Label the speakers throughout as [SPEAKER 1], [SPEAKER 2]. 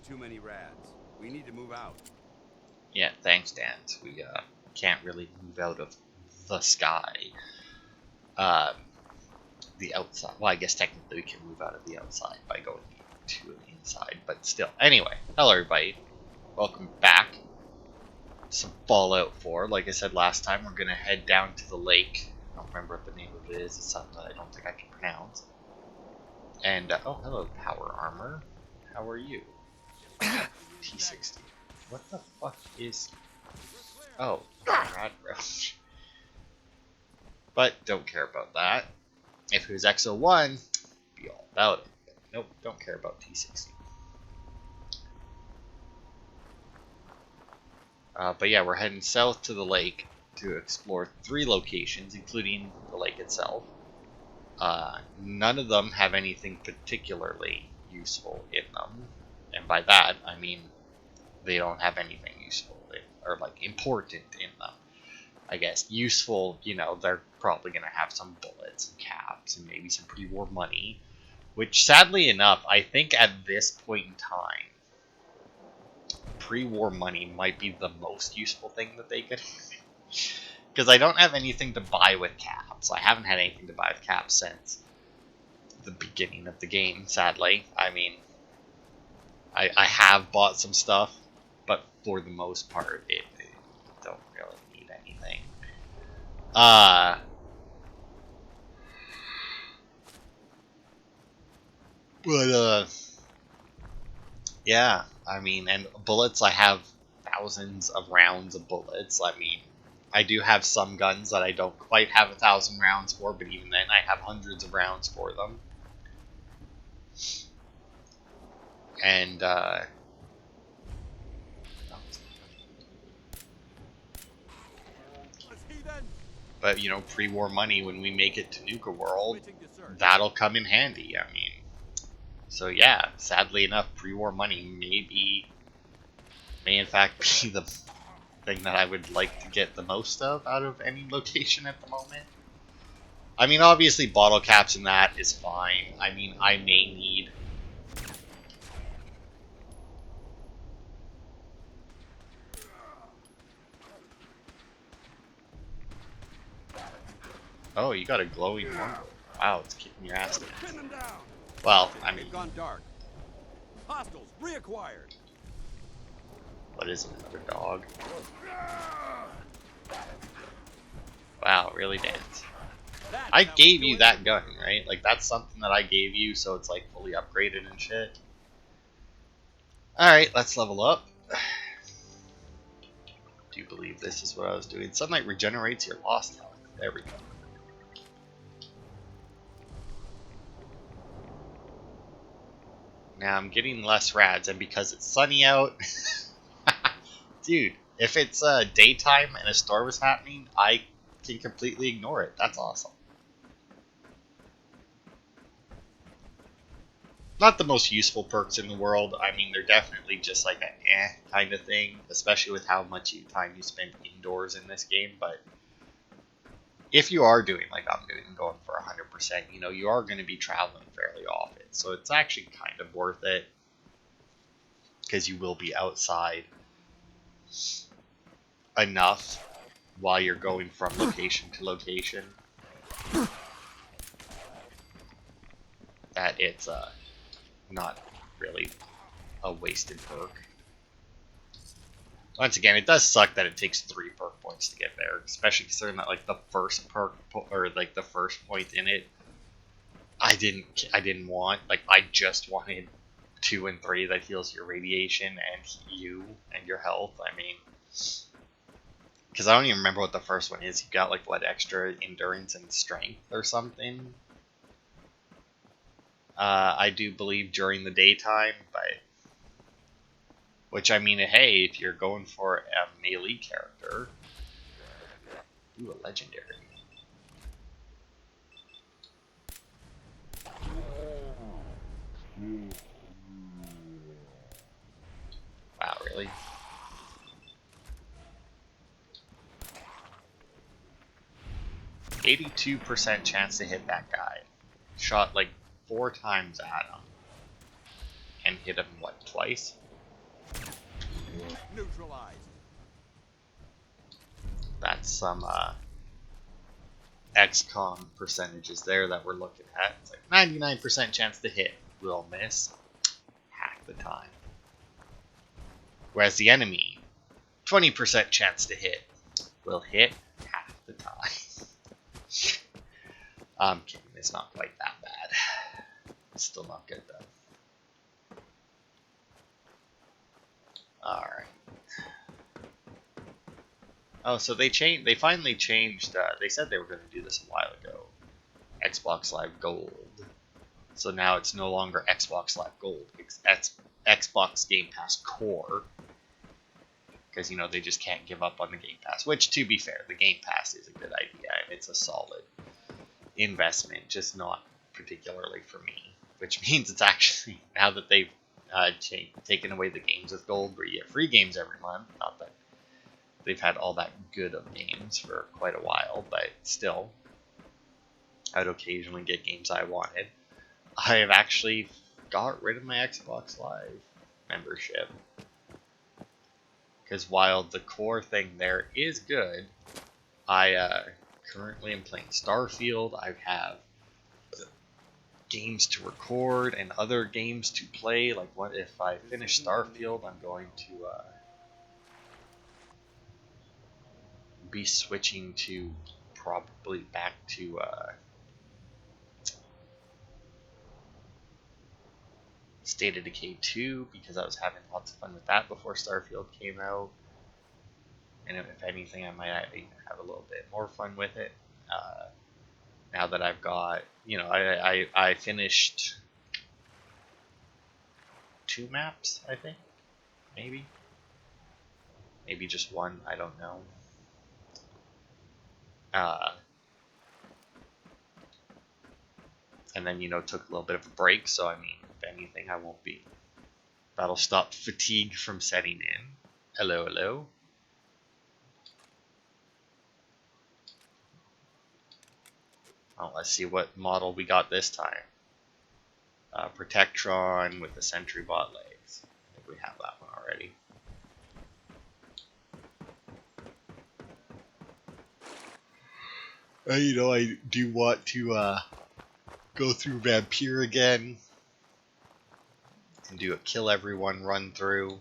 [SPEAKER 1] too many rads. We need to move out.
[SPEAKER 2] Yeah, thanks, Dan. We can't really move out of the sky. The outside. Well, I guess technically we can move out of the outside by going to the inside, but still. Anyway, hello everybody. Welcome back to some Fallout 4. Like I said last time, we're going to head down to the lake. I don't remember what the name of it is. It's something that I don't think I can pronounce. And, oh, hello, Power Armor. How are you? T60. What the fuck is... Oh, Rad Roach. But don't care about that. If it was XO1, be all about it. But nope, don't care about T60. But yeah, we're heading south to the lake to explore 3 locations, including the lake itself. None of them have anything particularly useful in them. And by that, I mean they don't have anything useful or like important in them. I guess useful, you know, they're probably going to have some bullets and caps and maybe some pre-war money, which sadly enough, I think at this point in time, pre-war money might be the most useful thing that they could because I don't have anything to buy with caps. I haven't had anything to buy with caps since the beginning of the game, sadly. I mean, I have bought some stuff, but for the most part, it don't really need anything. Yeah, I mean, and bullets, I have thousands of rounds of bullets. I mean, I do have some guns that I don't quite have 1,000 rounds for, but even then, I have hundreds of rounds for them. And, but, you know, pre-war money, when we make it to Nuka World, that'll come in handy, I mean. So yeah, sadly enough, pre-war money may in fact be the thing that I would like to get the most of out of any location at the moment. I mean, obviously bottle caps and that is fine. I mean, I may need... Oh, you got a glowing one. Wow, it's kicking your ass. Well, I mean...
[SPEAKER 1] Gone dark. Hostiles reacquired.
[SPEAKER 2] What is another dog? Wow, really, Dance? I gave you that gun, right? Like, that's something that I gave you, so it's, like, fully upgraded and shit. Alright, let's level up. Do you believe this is what I was doing? Sunlight regenerates your lost health. There we go. Now I'm getting less rads, and because it's sunny out... Dude, if it's daytime and a storm was happening, I can completely ignore it. That's awesome. Not the most useful perks in the world. I mean, they're definitely just like an kind of thing, especially with how much time you spend indoors in this game. But if you are doing like I'm doing, going for 100%, you know, you are going to be traveling fairly often. So it's actually kind of worth it because you will be outside enough while you're going from location to location that it's not really a wasted perk. Once again, it does suck that it takes 3 perk points to get there, especially considering that like the first perk or like the first point in it, I didn't want. Like I just wanted 2 and 3 that heals your radiation and you and your health. I mean, because I don't even remember what the first one is. You got like what, extra endurance and strength or something. I do believe during the daytime, but which I mean, hey, if you're going for a melee character, ooh, a legendary. Wow, really? %82 chance to hit that guy. Shot like 4 times at him. And hit him, what, twice?
[SPEAKER 1] Neutralized.
[SPEAKER 2] That's some XCOM percentages there that we're looking at. It's like 99% chance to hit. We'll miss half the time. Whereas the enemy, 20% chance to hit. We'll hit half the time. I'm kidding. It's not quite that bad. It's still not good though. Alright. Oh, so they finally changed, they said they were going to do this a while ago. Xbox Live Gold. So now it's no longer Xbox Live Gold. It's Xbox Game Pass Core. Because, you know, they just can't give up on the Game Pass. Which, to be fair, the Game Pass is a good idea. And it's a solid investment. Just not particularly for me. Which means it's actually, now that they've taken away the games with Gold, where you get free games every month. Not that they've had all that good of games for quite a while, but still, I'd occasionally get games I wanted. I have actually got rid of my Xbox Live membership. Because while the core thing there is good, I currently am playing Starfield. I have games to record and other games to play. Like, what if I finish Starfield, I'm going to be switching to probably back to State of Decay 2 because I was having lots of fun with that before Starfield came out. And if anything, I might even have a little bit more fun with it. Now that I've got, you know, I finished 2 maps, I think. Maybe just one, I don't know. And then, you know, took a little bit of a break, so I mean, if anything, that'll stop fatigue from setting in. Hello, hello. Oh, let's see what model we got this time. Protectron with the Sentry Bot legs. I think we have that one already. You know, I do want to go through Vampire again and do a kill everyone run through.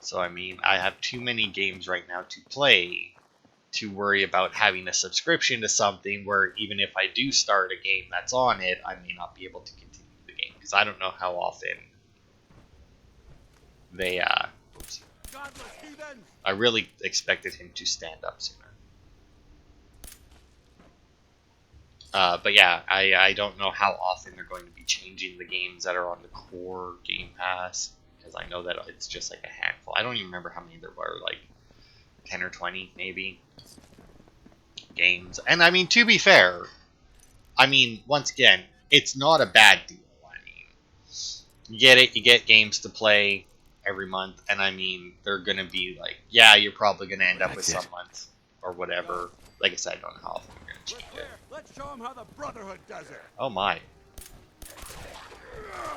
[SPEAKER 2] So I mean, I have too many games right now to play to worry about having a subscription to something where even if I do start a game that's on it, I may not be able to continue the game because I don't know how often they oops. I really expected him to stand up sooner. But yeah, I don't know how often they're going to be changing the games that are on the core Game Pass, because I know that it's just like a handful. I don't even remember how many there were, like 10 or 20 maybe games. And I mean, to be fair, I mean, once again, it's not a bad deal. I mean, you get it, you get games to play every month, and I mean, they're going to be like, yeah, you're probably going to end up with some months or whatever. Like I said, I don't know how often you're going to change it.
[SPEAKER 1] Let's show them how the Brotherhood does it.
[SPEAKER 2] Oh my.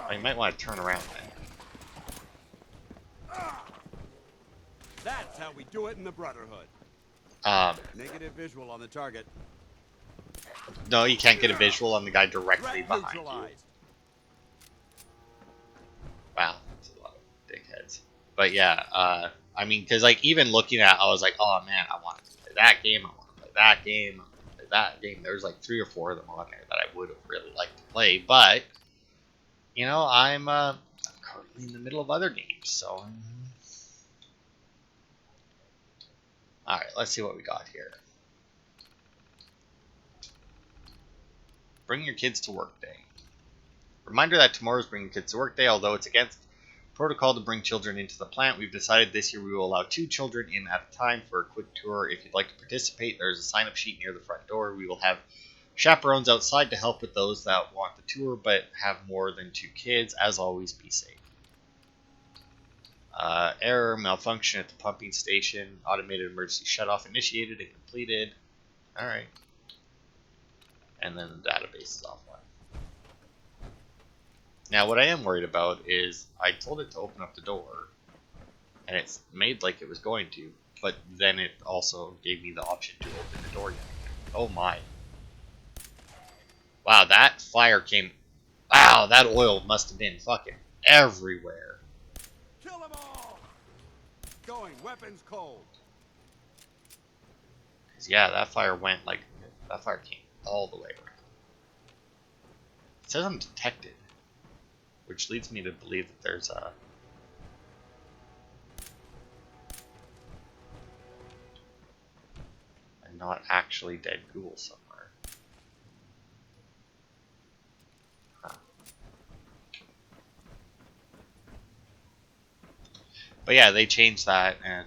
[SPEAKER 2] Oh, you might want to turn around then.
[SPEAKER 1] That's how we do it in the Brotherhood. Negative visual on the target.
[SPEAKER 2] No, you can't get a visual on the guy directly behind you. Wow, that's a lot of dickheads. But yeah, I mean, because like even looking at, I was like, oh man, I want to play that game. I want to play that game. I want to play that game. There's like 3 or 4 of them on there that I would have really liked to play, but you know, I'm currently in the middle of other games, so. Alright, let's see what we got here. Bring your kids to work day. Reminder that tomorrow is Bring Your Kids to Work Day. Although it's against protocol to bring children into the plant, we've decided this year we will allow 2 children in at a time for a quick tour. If you'd like to participate, there's a sign-up sheet near the front door. We will have chaperones outside to help with those that want the tour but have more than 2 kids. As always, be safe. Error, malfunction at the pumping station. Automated emergency shutoff initiated and completed. Alright. And then the database is offline. Now, what I am worried about is I told it to open up the door, and it's made like it was going to, but then it also gave me the option to open the door again. Oh my. Wow, that fire came... Wow, that oil must have been fucking everywhere.
[SPEAKER 1] Kill them all! Going, weapons cold.
[SPEAKER 2] Yeah, that fire went like... That fire came all the way around. It says I'm detected, which leads me to believe that there's a not actually dead ghoul somewhere. Huh. But yeah, they changed that, and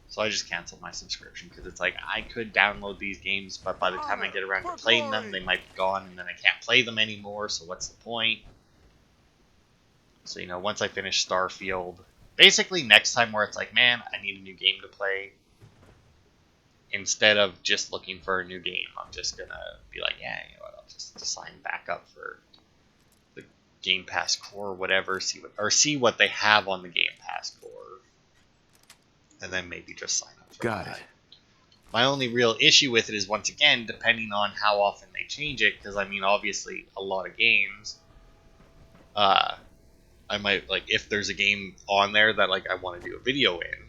[SPEAKER 2] so I just canceled my subscription because it's like I could download these games, but by the time I get around to playing them, they might be gone, and then I can't play them anymore. So what's the point? So you know, once I finish Starfield, basically next time where it's like, man, I need a new game to play. Instead of just looking for a new game, I'm just gonna be like, yeah, you know what, I'll just sign back up for the Game Pass Core or whatever, see what they have on the Game Pass Core, and then maybe just sign up for that. Got it. My only real issue with it is, once again, depending on how often they change it, because I mean, obviously, a lot of games, I might, like, if there's a game on there that, like, I want to do a video in,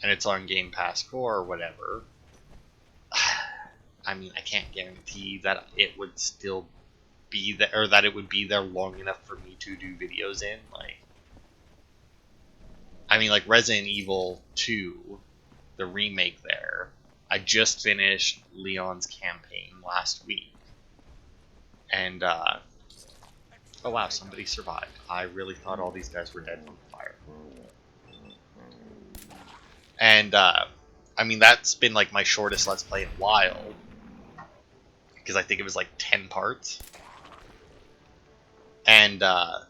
[SPEAKER 2] and it's on Game Pass Core or whatever, I mean, I can't guarantee that it would still be there, or that it would be there long enough for me to do videos in. Like, I mean, like Resident Evil 2, the remake there, I just finished Leon's campaign last week. And, oh wow, somebody survived. I really thought all these guys were dead from the fire. And, I mean, that's been like my shortest Let's Play in a while, because I think it was like 10 parts. And, I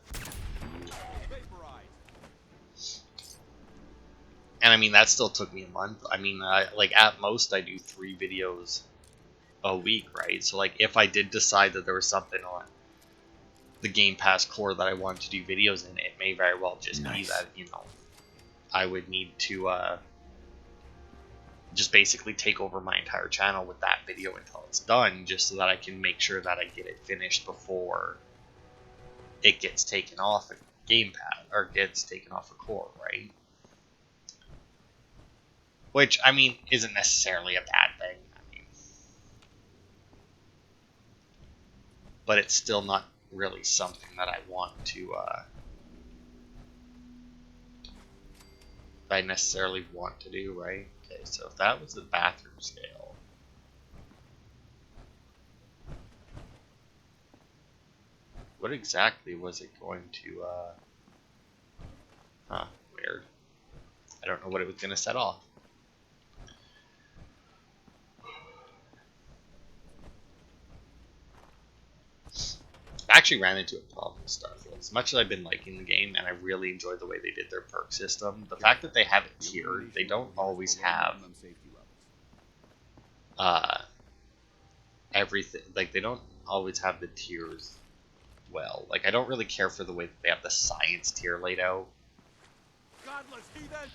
[SPEAKER 2] mean, that still took me a month. I mean, like, at most, I do 3 videos a week, right? So, like, if I did decide that there was something on the Game Pass Core that I wanted to do videos in, it may very well just be that, you know, I would need to, just basically take over my entire channel with that video until it's done, just so that I can make sure that I get it finished before it gets taken off of Game Pass, or gets taken off of Core, right? Which, I mean, isn't necessarily a bad thing. I mean, but it's still not really something that I want to, that I necessarily want to do, right? Okay, so if that was the bathroom scale, what exactly was it going to, huh, weird. I don't know what it was going to set off. I actually ran into a problem with Starfield. As much as I've been liking the game, and I really enjoyed the way they did their perk system, the fact that they have it tiered, they don't always have everything. Like, they don't always have the tiers well. Like, I don't really care for the way that they have the science tier laid out.
[SPEAKER 1] Godless heathen!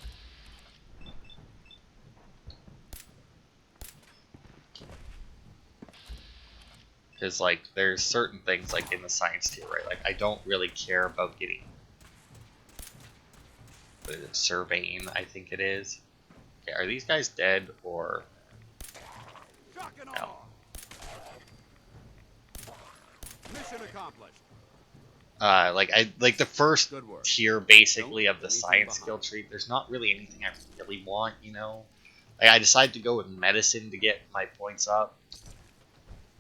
[SPEAKER 2] Because, like, there's certain things, like, in the science tier, right? Like, I don't really care about getting... What is it? Surveying, I think it is. Okay, are these guys dead, or... No.
[SPEAKER 1] Mission accomplished.
[SPEAKER 2] Like the first tier, basically, of the science skill tree, there's not really anything I really want, you know? Like, I decided to go with medicine to get my points up.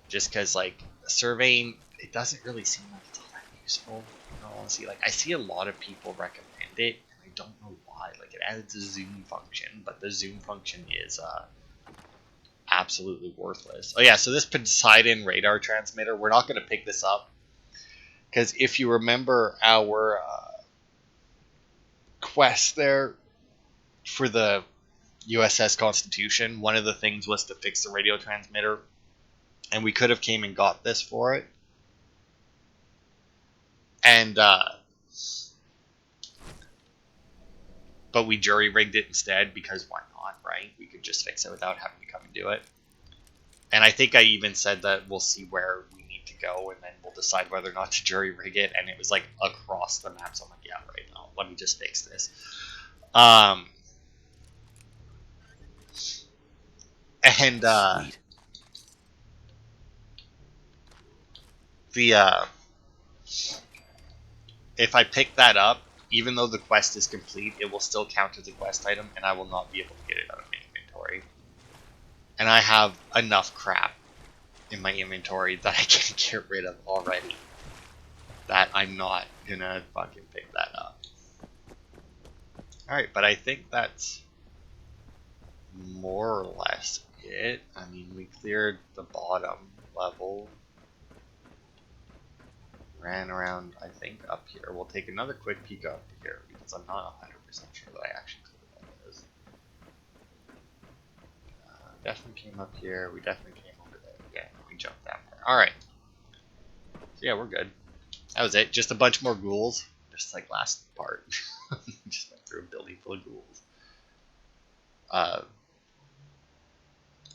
[SPEAKER 2] Just because, like, surveying, it doesn't really seem like it's all that useful, in all honesty. Like, I see a lot of people recommend it, and I don't know why. Like, it adds a zoom function, but the zoom function is, absolutely worthless. Oh yeah, so this Poseidon radar transmitter, we're not going to pick this up, because if you remember our quest there for the USS Constitution, one of the things was to fix the radio transmitter, and we could have came and got this for it. And but we jury-rigged it instead because why not, right? We could just fix it without having to come and do it. And I think I even said that we'll see where we need to go, and then we'll decide whether or not to jury-rig it, and it was like across the map, so I'm like, yeah, right, now let me just fix this. And
[SPEAKER 1] Sweet.
[SPEAKER 2] if I pick that up, even though the quest is complete, it will still count as a quest item, and I will not be able to get it out of my inventory. And I have enough crap in my inventory that I can get rid of already, that I'm not gonna fucking pick that up. Alright, but I think that's more or less it. I mean, we cleared the bottom level. Ran around, I think, up here. We'll take another quick peek up here, because I'm not 100% sure that I actually cleared all this. Definitely came up here. We definitely came over there. Yeah, we jumped down there. Alright. So yeah, we're good. That was it. Just a bunch more ghouls. Just like last part. Just went through a building full of ghouls.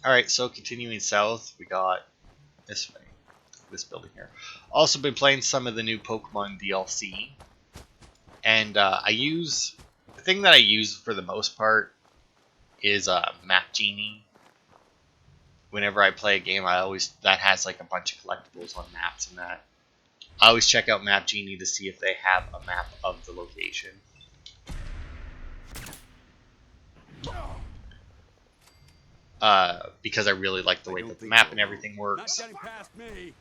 [SPEAKER 2] Alright, so continuing south, we got this way. This building here. Also been playing some of the new Pokemon DLC. And the thing that I use for the most part is Map Genie. Whenever I play a game, that has like a bunch of collectibles on maps and that. I always check out Map Genie to see if they have a map of the location. Because I really like the way that the map and everything works.
[SPEAKER 1] Not getting past me.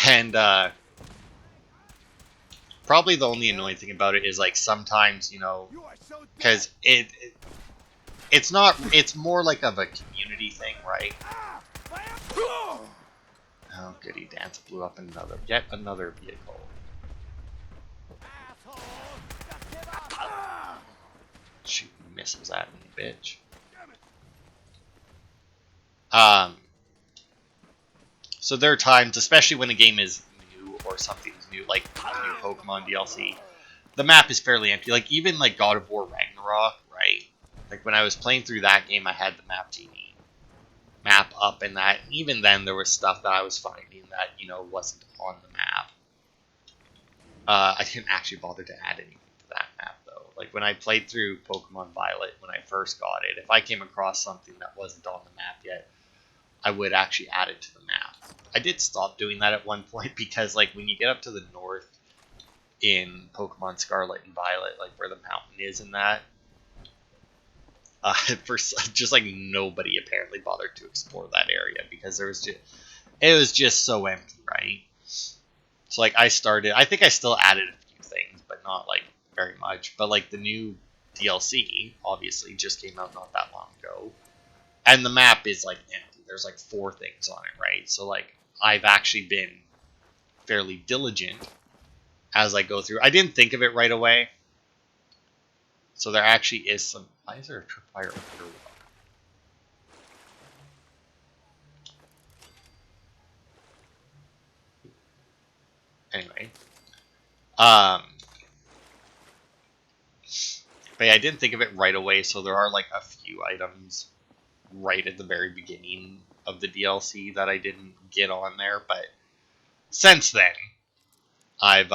[SPEAKER 2] And probably the only annoying thing about it is like sometimes, you know, because it's more like of a community thing, right? Oh goody, Dance blew up yet another vehicle. Shooting missiles at me, bitch. So there are times, especially when a game is new or something's new, like the new Pokemon DLC, the map is fairly empty. Like even like God of War Ragnarok, right? Like when I was playing through that game, I had the Map Genie map up, and that even then there was stuff that I was finding that, you know, wasn't on the map. I didn't actually bother to add anything to that map though. Like when I played through Pokemon Violet when I first got it, if I came across something that wasn't on the map yet, I would actually add it to the map. I did stop doing that at one point because like when you get up to the north in Pokemon Scarlet and Violet, like where the mountain is and that, just like nobody apparently bothered to explore that area because it was just so empty, right? So like I think I still added a few things, but not like very much. But like the new DLC obviously just came out not that long ago, and the map is like empty. There's like 4 things on it, right? So like I've actually been fairly diligent as I go through. I didn't think of it right away. So there actually is some. Why is there a tripwire over here? Anyway. But yeah, I didn't think of it right away, so there are like a few items right at the very beginning of the DLC that I didn't get on there, but since then I've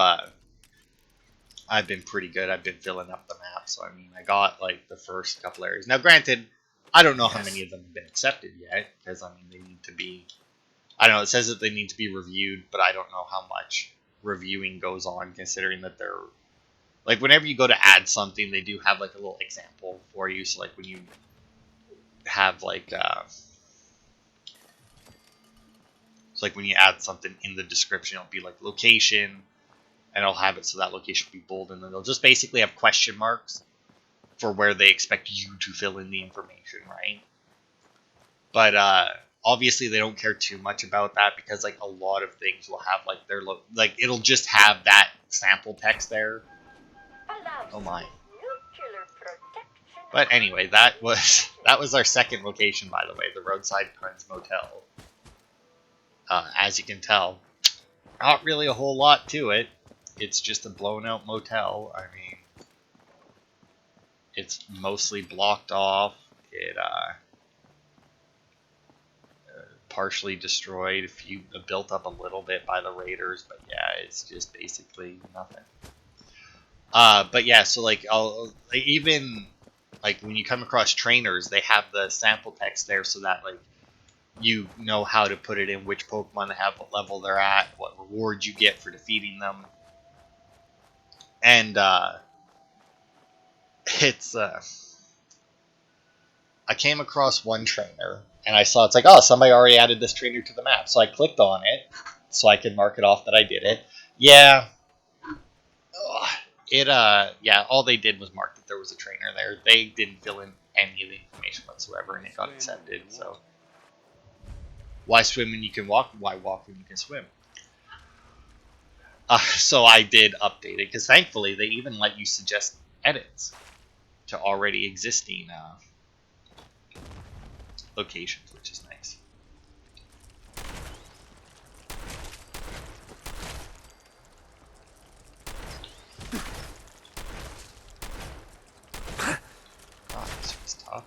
[SPEAKER 2] been pretty good. I've been filling up the map, so I mean I got like the first couple areas. Now granted, I don't know how many of them have been accepted yet, because I mean they need to be, I don't know, it says that they need to be reviewed, but I don't know how much reviewing goes on considering that they're like whenever you go to add something, they do have like a little example for you. So like when you have like when you add something in the description, it'll be like location, and I'll have it so that location will be bold, and then they'll just basically have question marks for where they expect you to fill in the information, right? But obviously they don't care too much about that because like a lot of things will have like their like it'll just have that sample text there. Oh my. But anyway, that was our second location, by the way, the Roadside Friends Motel. As you can tell, not really a whole lot to it. It's just a blown out motel. I mean, It's mostly blocked off. It partially destroyed, built up a little bit by the raiders, but yeah, it's just basically nothing. But yeah, so like even like when you come across trainers, they have the sample text there so that like you know how to put it in, which Pokemon they have, what level they're at, what rewards you get for defeating them. And it's I came across one trainer and I saw it's like, oh, somebody already added this trainer to the map. So I clicked on it so I could mark it off that I did it. Yeah. Yeah, all they did was mark that there was a trainer there. They didn't fill in any of the information whatsoever and it got accepted. So why swim when you can walk? Why walk when you can swim? So I did update it because thankfully they even let you suggest edits to already existing locations, which is nice. Oh, this was tough.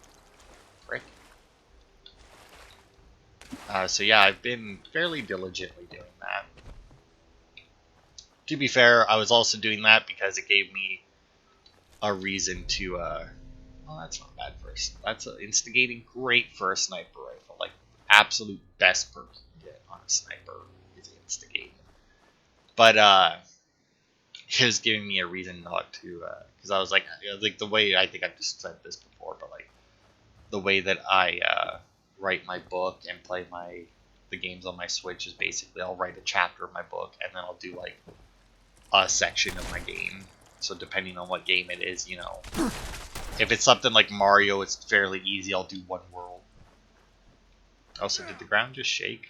[SPEAKER 2] Frick. So yeah, I've been fairly diligently doing that. To be fair, I was also doing that because it gave me a reason to, well, that's not bad for us. That's instigating great for a sniper rifle. Like, absolute best perk you can get on a sniper is instigating. But, it was giving me a reason not to, because I was like the way, I think I've just said this before, but like, the way that I, write my book and play the games on my Switch is basically I'll write a chapter of my book and then I'll do like a section of my game. So depending on what game it is, you know, if it's something like Mario, it's fairly easy. I'll do one world. Also, did the ground just shake?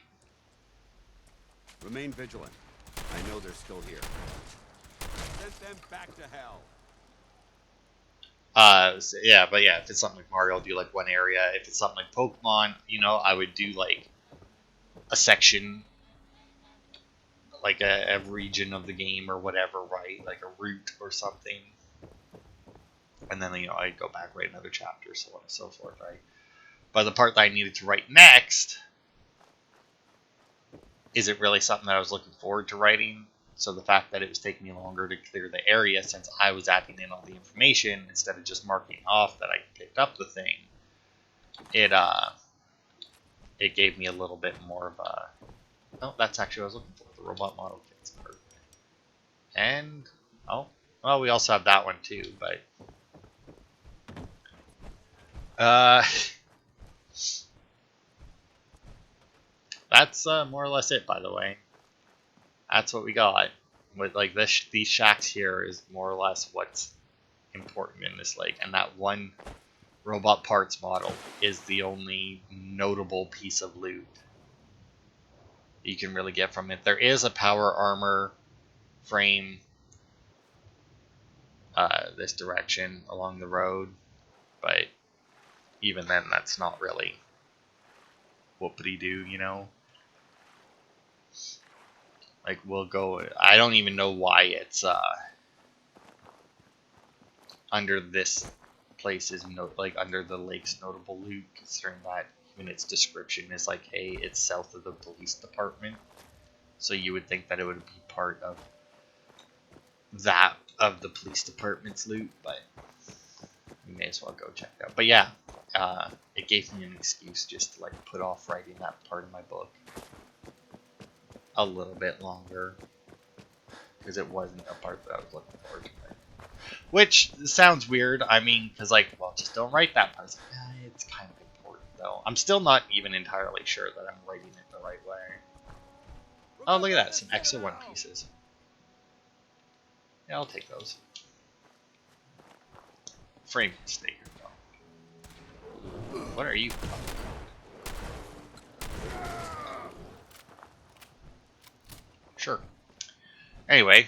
[SPEAKER 1] Remain vigilant. I know they're still here. Send them back to hell.
[SPEAKER 2] Yeah, but yeah, if it's something like Mario, I'll do like one area. If it's something like Pokemon, you know, I would do like a section, like a region of the game or whatever, right? Like a route or something. And then, you know, I'd go back, write another chapter, so on and so forth, right? But the part that I needed to write next isn't really something that I was looking forward to writing. So the fact that it was taking me longer to clear the area since I was adding in all the information instead of just marking off that I picked up the thing, it gave me a little bit more of a... Oh, that's actually what I was looking for, the robot model kits part. And, oh, well, we also have that one too, but... That's more or less it, by the way. That's what we got. With like these shacks here is more or less what's important in this lake, and that one robot parts model is the only notable piece of loot you can really get from it. There is a power armor frame this direction along the road, but even then, that's not really whoopity-doo, you know? Like, we'll go... I don't even know why it's under this place is like under the lake's notable loot, considering that even its description is like, hey, it's south of the police department. So you would think that it would be part of the police department's loot, but you may as well go check it out. But yeah, it gave me an excuse just to like put off writing that part of my book a little bit longer, because it wasn't a part that I was looking forward to. Which sounds weird. I mean, because like, well, just don't write that part. It's, like, it's kind of important though. I'm still not even entirely sure that I'm writing it the right way. Oh, look at that, some extra One pieces. Yeah, I'll take those. Frame stay here though. What are you? Sure. Anyway.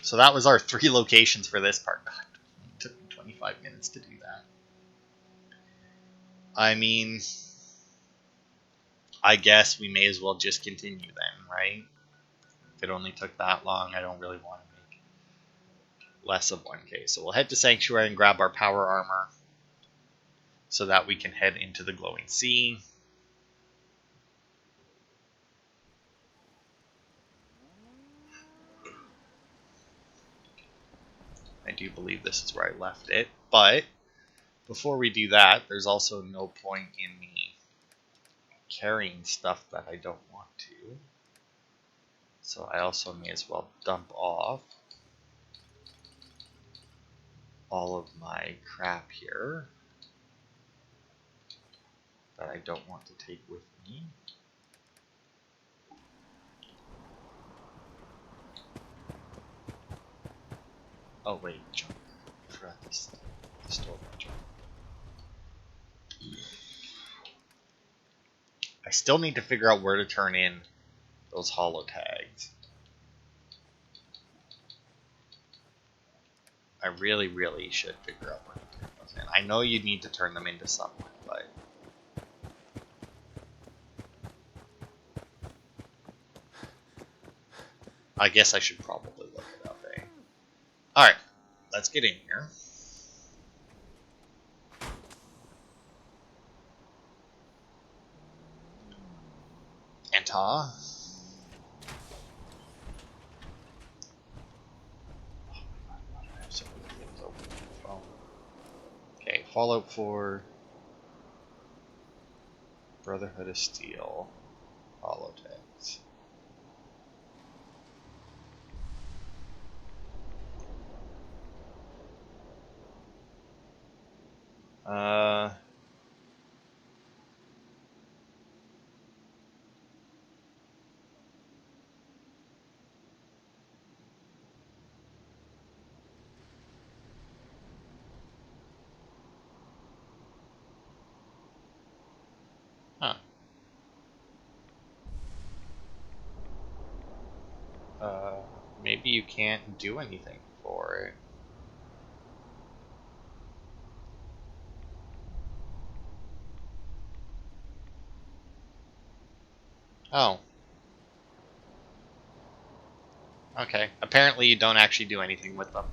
[SPEAKER 2] So that was our 3 locations for this part. God, it took me 25 minutes to do that. I mean, I guess we may as well just continue then, right? If it only took that long, I don't really want to make less of 1k. So we'll head to Sanctuary and grab our power armor so that we can head into the Glowing Sea. I do believe this is where I left it, but before we do that, there's also no point in me carrying stuff that I don't want to. So I also may as well dump off all of my crap here that I don't want to take with me. Oh wait, junk. I forgot this. Store my junk. I still need to figure out where to turn in those holo tags. I really, really should figure out where to turn those in. I know you need to turn them into something, but I guess I should probably look it up, eh? Alright, let's get in here. Enter. Okay, Fallout 4, Brotherhood of Steel, holotags. Huh. Maybe you can't do anything for it. Oh. Okay. Apparently you don't actually do anything with them.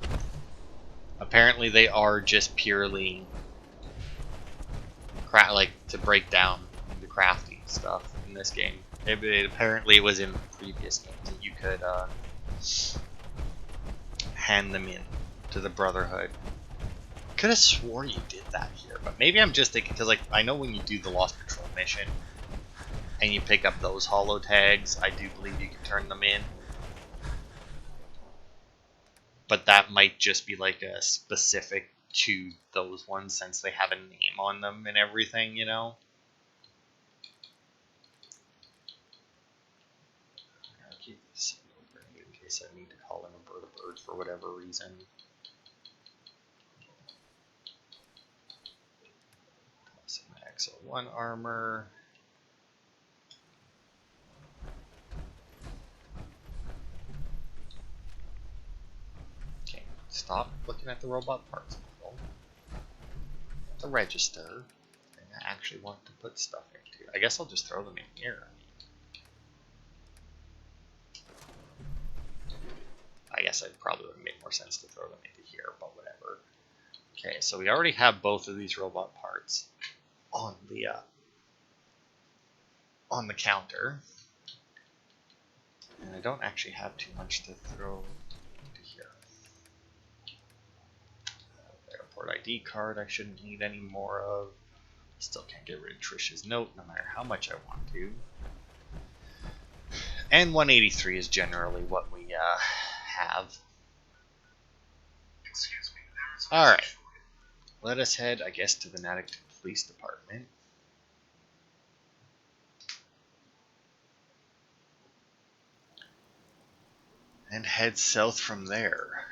[SPEAKER 2] Apparently they are just purely like to break down the crafting stuff in this game. Apparently it was in previous games that you could hand them in to the Brotherhood. Could have swore you did that here, but maybe I'm just thinking, because like I know when you do the Lost Patrol mission and you pick up those holo tags, I do believe you can turn them in. But that might just be like a specific to those ones since they have a name on them and everything, you know? I'll keep this over in case I need to call in a bird for whatever reason. Some XO1 armor. Okay, stop looking at the robot parts. The register. And I actually want to put stuff into. I guess I'll just throw them in here. I guess it probably would make more sense to throw them into here, but whatever. Okay, so we already have both of these robot parts on the counter, and I don't actually have too much to throw into here. Airport ID card I shouldn't need any more of. Still can't get rid of Trish's note no matter how much I want to. And 183 is generally what we have.
[SPEAKER 3] Excuse me, there is
[SPEAKER 2] Alright. Let us head, I guess, to the Natick Police Department. And head south from there.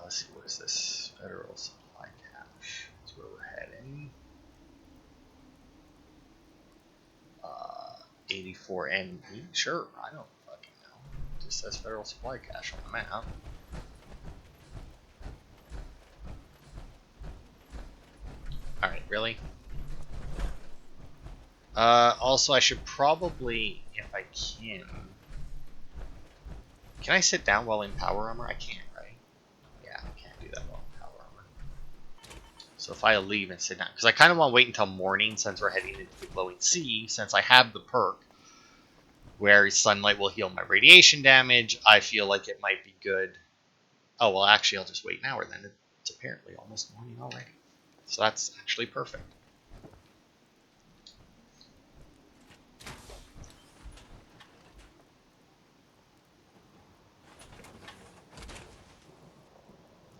[SPEAKER 2] Let's see, what is this? Federal Supply Cache. That's where we're heading. 84 NP? Sure, I don't fucking know. It just says Federal Supply Cache on the map. Alright, really? Also, I should probably, if I can, Can I sit down while in power armor? I can't, right? Yeah, I can't do that while in power armor. So if I leave and sit down, because I kind of want to wait until morning since we're heading into the glowing sea, since I have the perk where sunlight will heal my radiation damage, I feel like it might be good. Oh, well, actually, I'll just wait an hour then. It's apparently almost morning already. So that's actually perfect.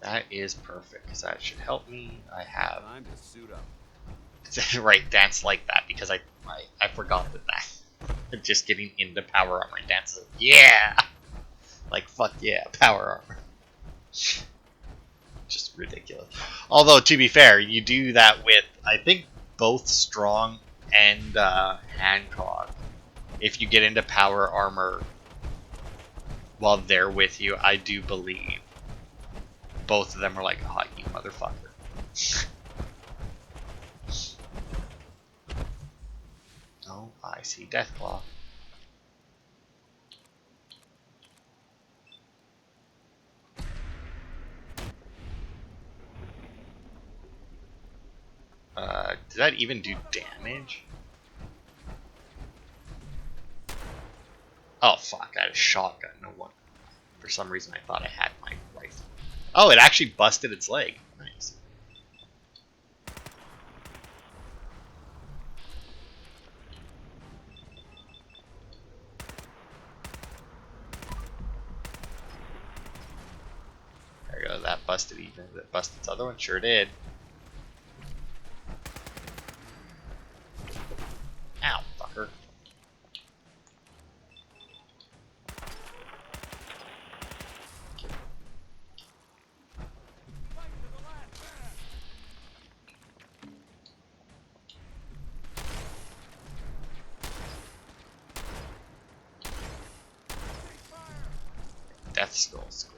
[SPEAKER 2] That is perfect, because that should help me. I have...
[SPEAKER 1] Time to suit up.
[SPEAKER 2] right, dance like that, because I forgot that. Just getting into power armor and dances. Yeah! Like, fuck yeah, power armor. Just ridiculous. Although, to be fair, you do that with, I think, both Strong and Hancock. If you get into power armor while they're with you, I do believe both of them are like, oh, you motherfucker. Oh, I see Deathclaw. Did that even do damage? Oh fuck, I had a shotgun, no one. For some reason I thought I had my rifle. Oh, it actually busted its leg. Nice. There you go, that busted even. That busted its other one? Sure did. Ow, fucker. Death Skull scored.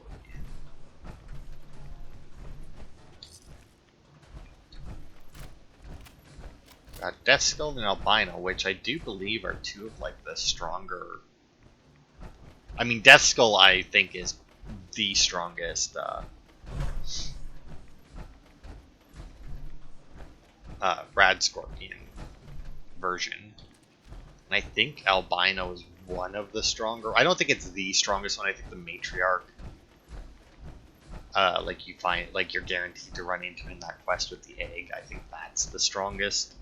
[SPEAKER 2] Got Death Skull and Albino, which I do believe are two of like the stronger. I mean, Death Skull I think is the strongest Rad Scorpion version. And I think Albino is one of the stronger. I don't think it's the strongest one. I think the Matriarch, like you find, like you're guaranteed to run into in that quest with the egg. I think that's the strongest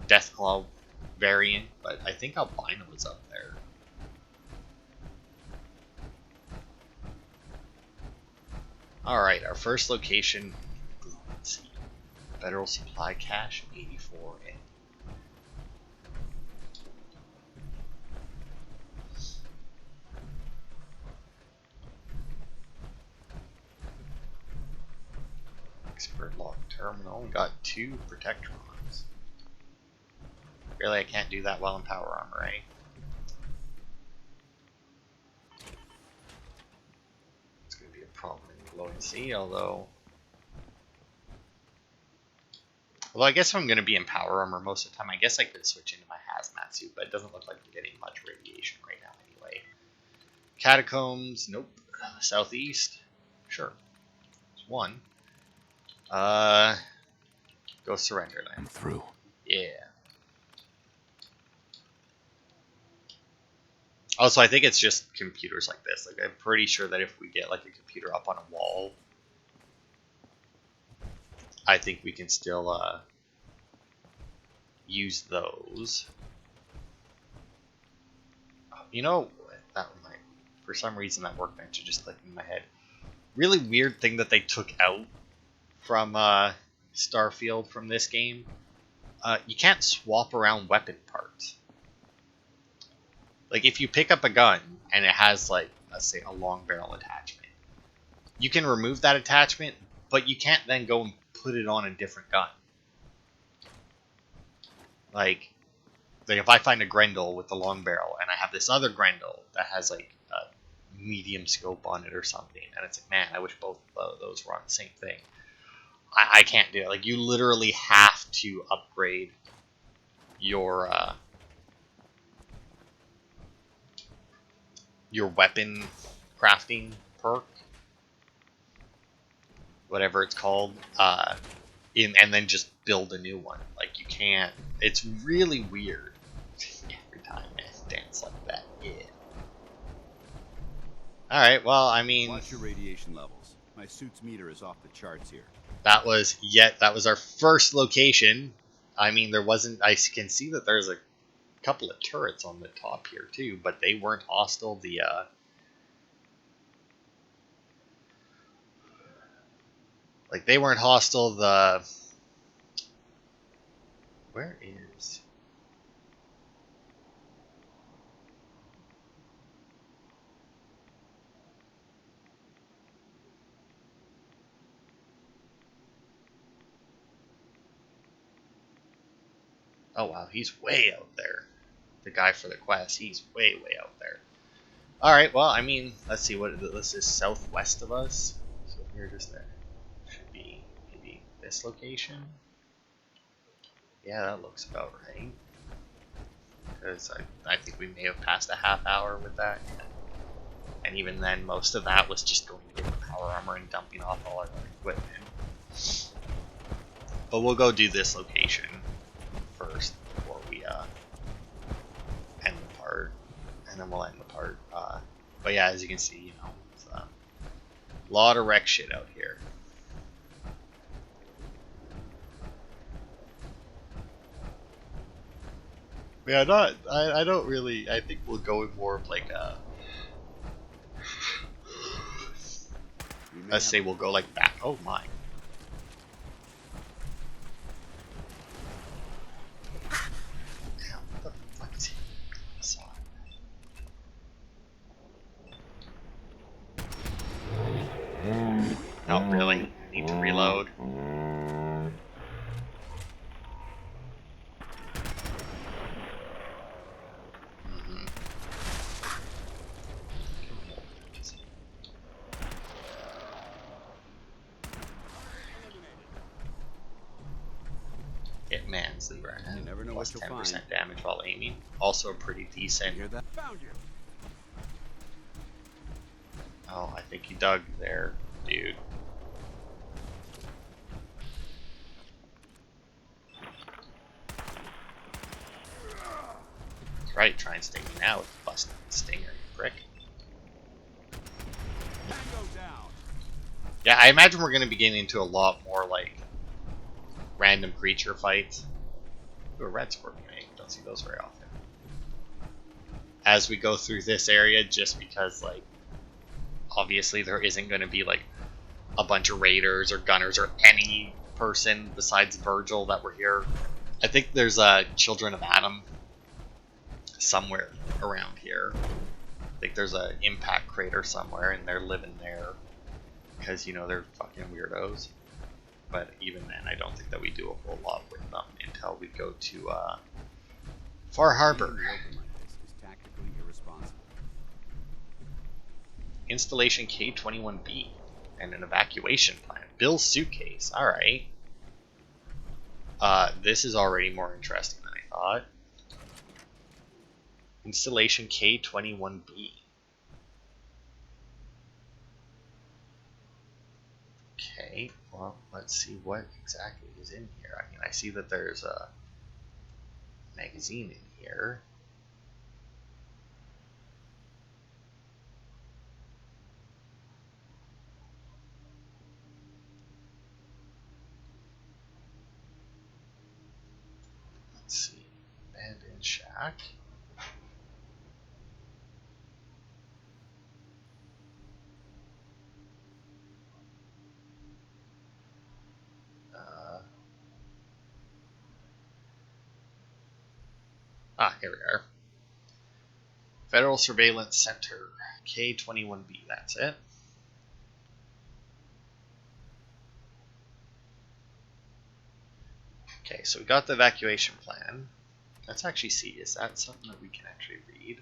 [SPEAKER 2] Deathclaw variant, but I think Albino is up there. Alright, our first location, let's see, Federal Supply Cache 84A. Expert Lock Terminal, got 2 Protectrons. Really, I can't do that well in power armor, eh? It's going to be a problem in glowing sea, although I guess if I'm going to be in power armor most of the time, I guess I could switch into my hazmat suit, but it doesn't look like I'm getting much radiation right now anyway. Catacombs, nope. Southeast, sure. There's one. Go surrender land.
[SPEAKER 1] I'm through.
[SPEAKER 2] Yeah. Also, I think it's just computers like this. Like, I'm pretty sure that if we get like a computer up on a wall, I think we can still use those. You know, that might, for some reason that workbench just clicked in my head. Really weird thing that they took out from Starfield from this game. You can't swap around weapon parts. Like, if you pick up a gun and it has, like, let's say, a long barrel attachment, you can remove that attachment, but you can't then go and put it on a different gun. Like if I find a Grendel with the long barrel and I have this other Grendel that has, like, a medium scope on it or something, and it's like, man, I wish both of those were on the same thing. I can't do it. Like, you literally have to upgrade your your weapon crafting perk, whatever it's called, and then just build a new one. Like, you can't. It's really weird. Every time I dance like that, yeah. Alright, well, I mean,
[SPEAKER 1] Watch your radiation levels. My suit's meter is off the charts here.
[SPEAKER 2] that was our first location. I mean, there wasn't. I can see that there's a couple of turrets on the top here too, but they weren't hostile. They weren't hostile. Where is? Oh wow, he's way out there. The guy for the quest, he's way out there. All right, well, I mean, let's see what this is southwest of us. So here, just there, should be maybe this location. Yeah, that looks about right. Because I think we may have passed a half hour with that. And even then, most of that was just going to get the power armor and dumping off all our equipment. But we'll go do this location first before we end the part. And then we'll end the part. But yeah, as you can see, it's a lot of wreck shit out here. Yeah, I don't really. I think we'll go with more of like a. Let's say we'll go like back. Oh my. Damn, what the fuck is he? Oh, really? I need to reload. Hitman's Libra.
[SPEAKER 1] You never know
[SPEAKER 2] Plus
[SPEAKER 1] what you'll
[SPEAKER 2] 10%
[SPEAKER 1] find.
[SPEAKER 2] damage while aiming. Also pretty decent.
[SPEAKER 1] Hear that? Found you.
[SPEAKER 2] Oh, I think you dug there, dude. That's right, try and sting me now with the busted stinger, you prick.
[SPEAKER 1] Tango down.
[SPEAKER 2] Yeah, I imagine we're going to be getting into a lot more, like, random creature fights. Ooh, a red scorpion egg. Don't see those very often. As we go through this area, just because, like, obviously there isn't going to be, like, a bunch of raiders or gunners or any person besides Virgil that were here. I think there's Children of Adam somewhere around here. I think there's a impact crater somewhere, and they're living there because, they're fucking weirdos. But even then, I don't think that we do a whole lot with them until we go to Far Harbor. Installation K-21B and an evacuation plan. Bill's suitcase. All right. This is already more interesting than I thought. Installation K-21B. Okay, well, let's see what exactly is in here. I mean, I see that there's a magazine in here. Let's see. Abandoned shack. Here we are. Federal Surveillance Center, K-21B, that's it. Okay, so we got the evacuation plan. Let's actually see, is that something that we can actually read?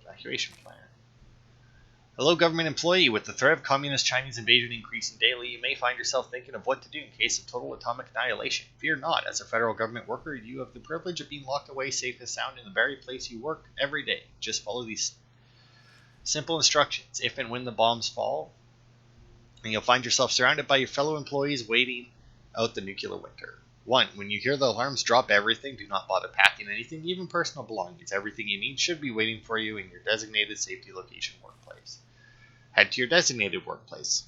[SPEAKER 2] Evacuation plan. Hello, government employee. With the threat of communist Chinese invasion increasing daily, you may find yourself thinking of what to do in case of total atomic annihilation. Fear not. As a federal government worker, you have the privilege of being locked away safe and sound in the very place you work every day. Just follow these simple instructions. If and when the bombs fall, and you'll find yourself surrounded by your fellow employees waiting out the nuclear winter. 1. When you hear the alarms, drop everything. Do not bother packing anything, even personal belongings. Everything you need should be waiting for you in your designated safety location workplace. Head to your designated workplace.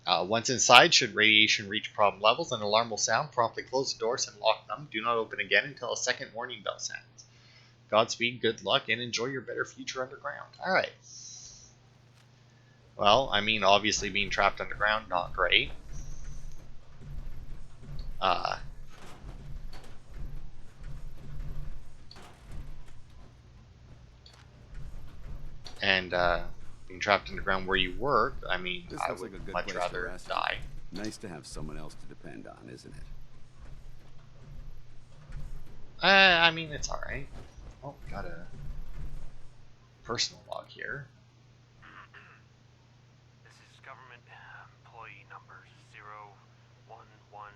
[SPEAKER 2] Once inside, should radiation reach problem levels, an alarm will sound. Promptly close the doors and lock them. Do not open again until a second warning bell sounds. Godspeed, good luck, and enjoy your better future underground. Alright. Well, I mean, obviously being trapped underground, not great. And being trapped underground where you work, I mean, I would
[SPEAKER 1] like a good
[SPEAKER 2] much
[SPEAKER 1] place
[SPEAKER 2] rather
[SPEAKER 1] to rest.
[SPEAKER 2] die.
[SPEAKER 1] Nice to have someone else to depend on, isn't it?
[SPEAKER 2] I mean, it's alright. Oh, got a personal log here.
[SPEAKER 3] This is government employee number 011.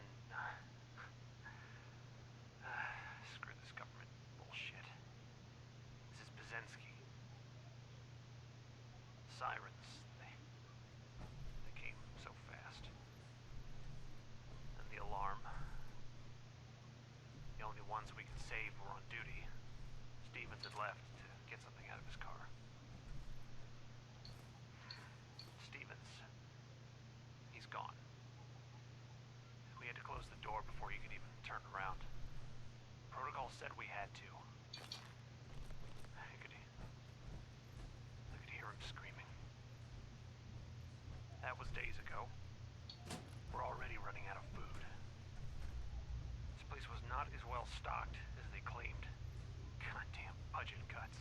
[SPEAKER 3] Screw this government bullshit. This is Bazensky. Sirens. They came so fast. And the alarm. The only ones we could save were on duty. Stevens had left to get something out of his car. Stevens. He's gone. We had to close the door before you could even turn around. Protocol said we had to. I could hear him screaming. That was days ago. We're already running out of food. This place was not as well stocked as they claimed. Goddamn budget cuts.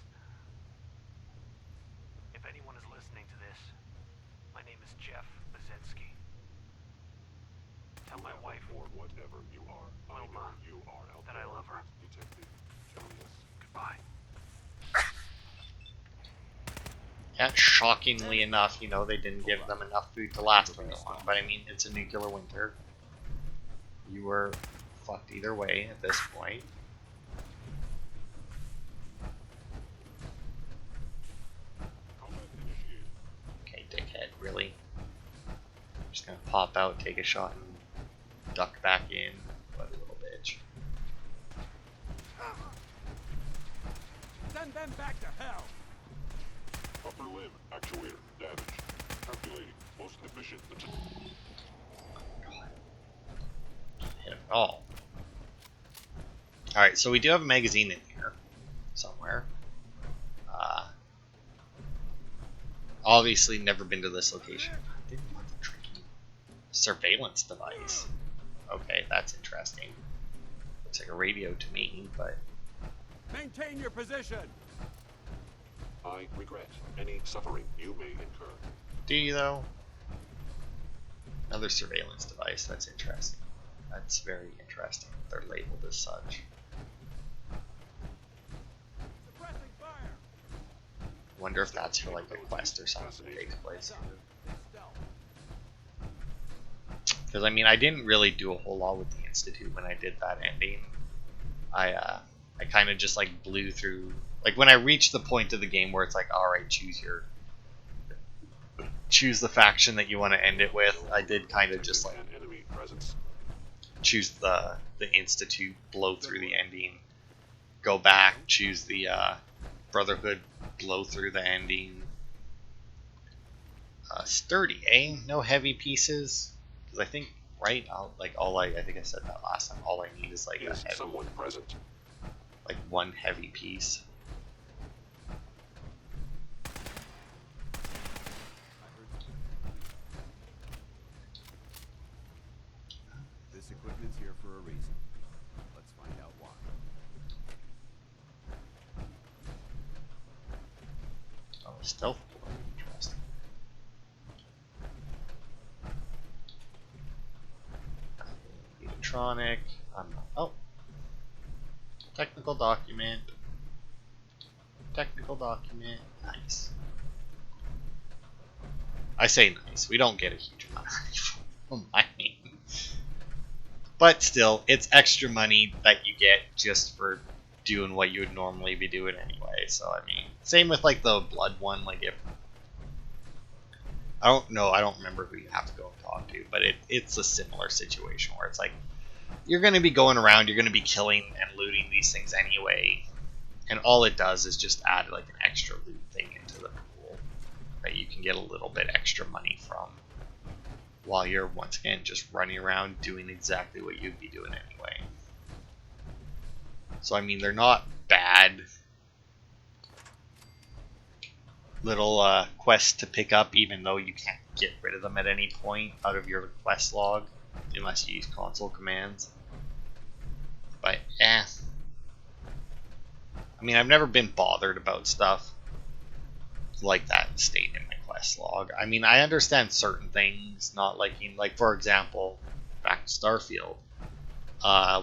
[SPEAKER 3] If anyone is listening to this, my name is Jeff Bazensky. Tell my wife,
[SPEAKER 4] or whatever you are,
[SPEAKER 3] Wilma,
[SPEAKER 4] you are out
[SPEAKER 3] that I love her.
[SPEAKER 4] Detective Julius.
[SPEAKER 3] Goodbye.
[SPEAKER 2] Yeah, shockingly enough, you know, they didn't give them enough food to last very long. But I mean, it's a nuclear winter. You were fucked either way at this point. Okay, dickhead, really? I'm just gonna pop out, take a shot, and duck back in. What a little bitch.
[SPEAKER 1] Send them back to hell!
[SPEAKER 4] Upper limb actuator damage. Calculating most efficient.
[SPEAKER 2] Hit him. Oh. Alright, so we do have a magazine in here somewhere. Obviously never been to this location. I didn't want the tricky surveillance device. Okay, that's interesting. Looks like a radio to me, but
[SPEAKER 1] Maintain your position!
[SPEAKER 4] I regret any suffering you may incur.
[SPEAKER 2] do you though? Another surveillance device, that's interesting. That's very interesting. They're labeled as such.
[SPEAKER 1] Suppressing fire!
[SPEAKER 2] Wonder if that's for like a quest or something that takes place. Because I mean, I didn't really do a whole lot with the Institute when I did that ending. I kind of just like blew through. Like when I reached the point of the game where it's like, all right, choose the faction that you want to end it with. I did kind of just like
[SPEAKER 4] An enemy presence.
[SPEAKER 2] choose the Institute, blow through the ending, go back, choose the Brotherhood, blow through the ending. Sturdy, eh? No heavy pieces. Because I think, right? I think I said that last time. All I need is like a
[SPEAKER 4] Is
[SPEAKER 2] heavy,
[SPEAKER 4] someone present?
[SPEAKER 2] like one heavy piece.
[SPEAKER 1] This equipment's here for a reason. Let's find out why.
[SPEAKER 2] Oh, stealth board. Interesting. Electronic. Oh. Technical document. Technical document. Nice. I say nice. We don't get a huge amount of money from mining. But still, it's extra money that you get just for doing what you would normally be doing anyway. So, I mean, same with like the blood one. Like, if I don't know, I don't remember who you have to go and talk to, but it's a similar situation where it's like you're going to be going around, you're going to be killing and looting these things anyway, and all it does is just add like an extra loot thing into the pool that you can get a little bit extra money from, while you're once again just running around doing exactly what you'd be doing anyway. So I mean, they're not bad little quests to pick up, even though you can't get rid of them at any point out of your quest log unless you use console commands. But I mean, I've never been bothered about stuff like that staying in my quest log. I mean, I understand certain things not liking, like for example, back to Starfield.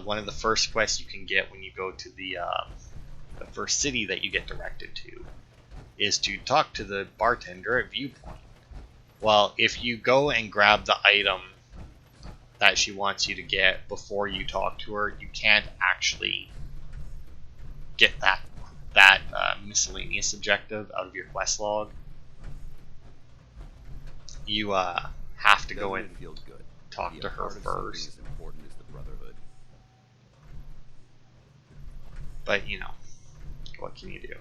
[SPEAKER 2] One of the first quests you can get when you go to the first city that you get directed to is to talk to the bartender at Viewpoint. Well, if you go and grab the item that she wants you to get before you talk to her, you can't actually get that miscellaneous objective out of your quest log. You have to go and talk to her first.
[SPEAKER 1] As important as the Brotherhood.
[SPEAKER 2] But you know, what can you do?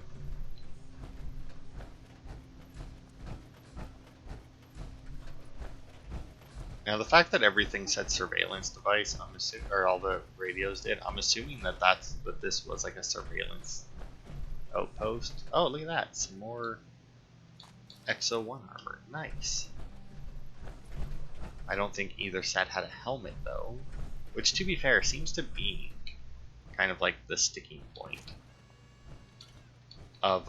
[SPEAKER 2] Now, the fact that everything said surveillance device, I'm assuming, or all the radios did, I'm assuming that this was like a surveillance outpost. Oh, look at that! Some more XO1 armor. Nice. I don't think either set had a helmet though, which, to be fair, seems to be kind of like the sticking point of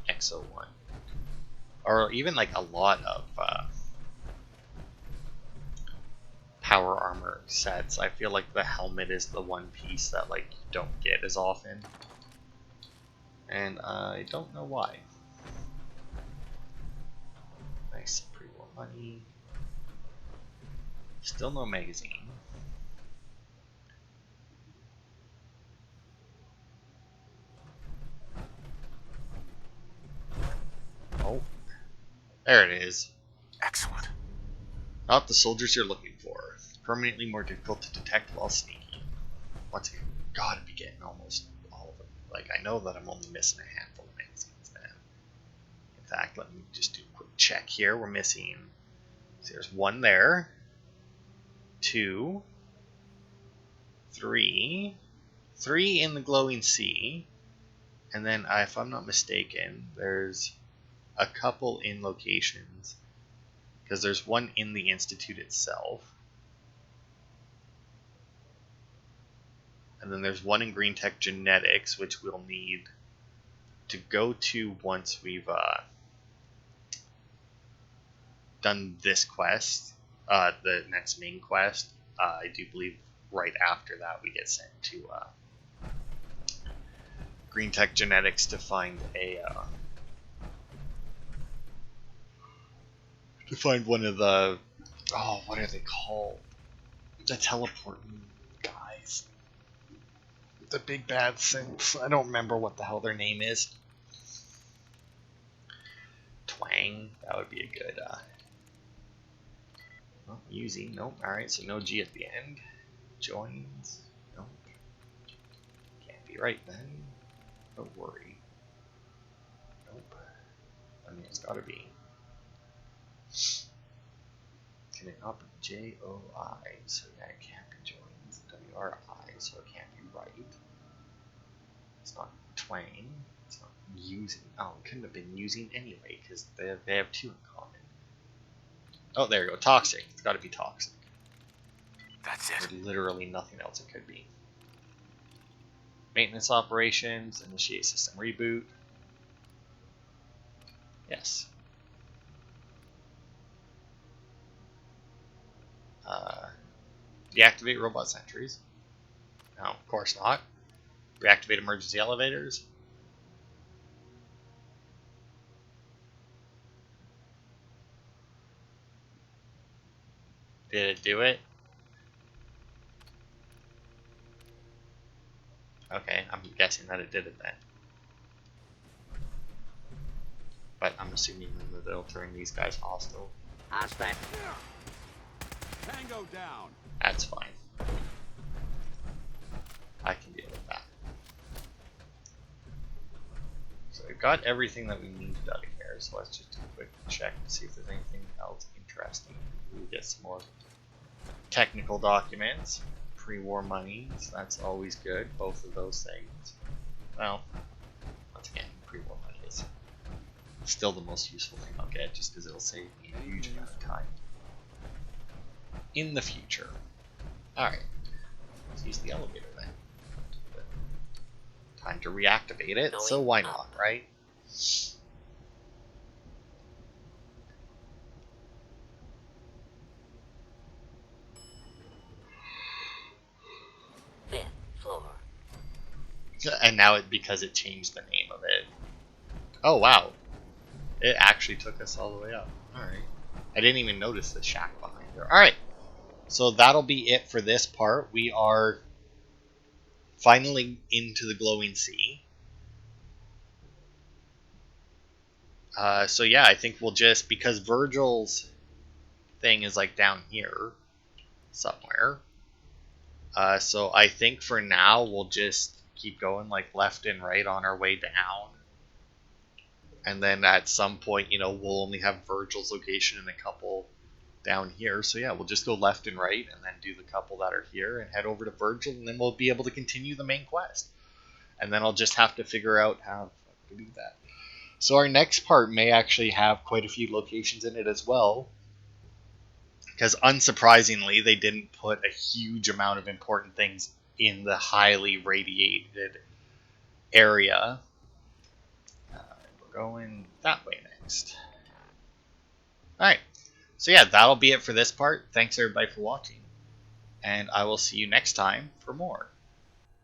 [SPEAKER 2] XO1, or even like a lot of power armor sets. I feel like the helmet is the one piece that like you don't get as often, and I don't know why. Nice pre-war money. Still no magazine. Oh, there it is.
[SPEAKER 3] Excellent.
[SPEAKER 2] Not the soldiers you're looking for. Permanently more difficult to detect while sneaking. Once again, gotta be getting almost all of them. Like, I know that I'm only missing a handful of magazines then. In fact, let me just do a quick check here. We're missing, so there's one there, 2, 3 in the glowing sea, and then if I'm not mistaken, there's a couple in locations, because there's one in the Institute itself, and then there's one in Green Tech Genetics, which we'll need to go to once we've done this quest, the next main quest. I do believe right after that we get sent to Green Tech Genetics to find a one of the, oh, what are they called? The teleporting guys. The big bad things. I don't remember what the hell their name is. Twang. That would be a good well, using. Nope. Alright, so no G at the end. Joins. Nope. Can't be right then. Don't worry. Nope. I mean, it's gotta be. Can it not be J-O-I? So yeah, it can't be joins. W-R-I, so it can't be right. It's not twang. It's not using. Oh, it couldn't have been using anyway, because they have 2 in common. Oh, there you go. Toxic. It's got to be toxic.
[SPEAKER 3] That's it.
[SPEAKER 2] There's literally nothing else it could be. Maintenance operations. Initiate system reboot. Yes. Deactivate robot sentries. No, of course not. Reactivate emergency elevators. Did it do it? Okay, I'm guessing that it did it then. But I'm assuming that it'll turn these guys hostile.
[SPEAKER 5] Hostile.
[SPEAKER 1] Tango down.
[SPEAKER 2] That's fine. I can deal with that. So we've got everything that we needed out of here, so let's just do a quick check to see if there's anything else interesting. We'll get some more technical documents, pre-war money, so that's always good, both of those things. Well, once again, pre-war money is still the most useful thing I'll get, just because it'll save me a huge amount of time in the future. Alright, let's use the elevator then. Time to reactivate it, so why not, right?
[SPEAKER 5] Fifth floor.
[SPEAKER 2] And now because it changed the name of it. Oh wow. It actually took us all the way up. Alright. I didn't even notice the shack behind there. Alright. So that'll be it for this part. We are finally into the glowing sea. So yeah, I think we'll just, because Virgil's thing is like down here somewhere. So I think for now we'll just keep going like left and right on our way down. And then at some point, you know, we'll only have Virgil's location and a couple down here. So yeah, we'll just go left and right and then do the couple that are here and head over to Virgil, and then we'll be able to continue the main quest. And then I'll just have to figure out how to do that. So our next part may actually have quite a few locations in it as well. Because unsurprisingly, they didn't put a huge amount of important things in the highly radiated area. We're going that way next. Alright, so yeah, that'll be it for this part. Thanks everybody for watching, and I will see you next time for more.